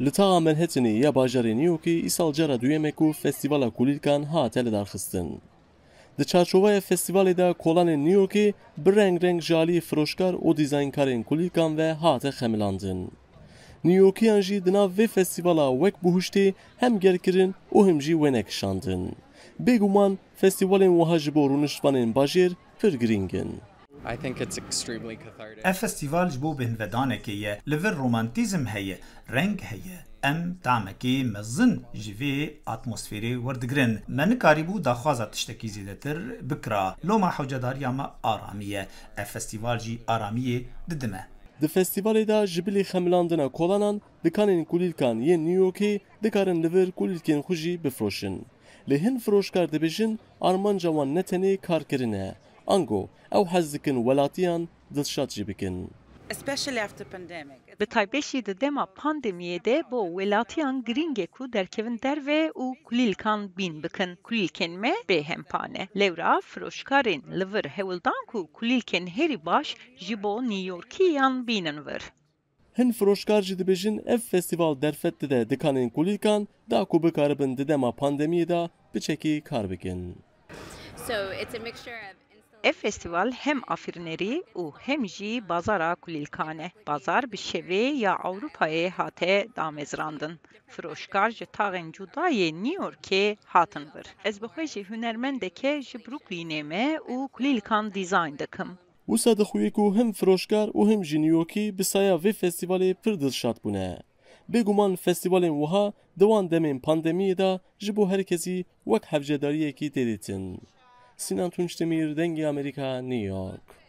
Li taxa Manhattanê ya bajarê New Yorkê îsal cara duyêmek û Festîvala Kulîlkan hate lidarxistin. Di çarçoveya festîvalê de kolanên New Yorkê bi reng reng ji aliyê firoşkar û dîzaynkarên kulîlkan ve hate xemilandin. New Yorkiyan jî di nav vê festîvala wek bihuştê hem gerkirin û hem jî wê nekişandin. Bêguman festîvalên wiha ji bo rûniştvanên bajêr pir giring in. Ev festîval ji bo binvedanekê ye, li vir romantîzm heye, reng heye. Em tamekî mezin ji vê atmosferê werdigirin. Me nikarîbû daxwaza tiştekî zêdetir bikira. Loma hewcedariya me aramî ye. Ev festîval jî aramiyê didime. Di festîvalê de ji bilî xemilandina kolanan, dikanên kulîlkan yên New Yorkê dikarin li vir kulîlkên xwe jî bifroşin. Lê hin firoşkar dibêjin armanca wan ne tenê karkirin e. Ango ew hez dikin welatiyan dilşad jî bikin. Bi taybetî di dema pandemiyê de bo welatiyan giring e ku derkevin derve û kulîlkan bîn bikin. Kulîlkên me bêhempane. Lewra firoşkarên li vir hewildan ku kulîlkên herî baş ji bo New Yorkîyan bînin vir. Hin firoşkar jî dibêjin ev festîval derfet dide dikanên kulîlkan da ku bikaribin di dema pandemiyê de biçekî kar bikin. Ev festival hem afirnerî û hem jî bazara kulîlkane. Bazar bi şevê ya Ewropayê hate damezrandin. Firoşkar ji taxên cudayê New Yorkê hatin vir. Ez bi xwe jî hunermendeke ji Brooklynê me û kulîlkan dîzayn dikim. Wisa dixuye ku hem firoşkar û hem jî New Yorkî bi saya vê festîvalê pir dilşad bûne. Bêguman festîvalên wiha di wan demên pandemiyê de ji bo herkesî wek hevcedariyekî tê dîtin. Sinan Tunçdemir, Dengê Amerîka, New York.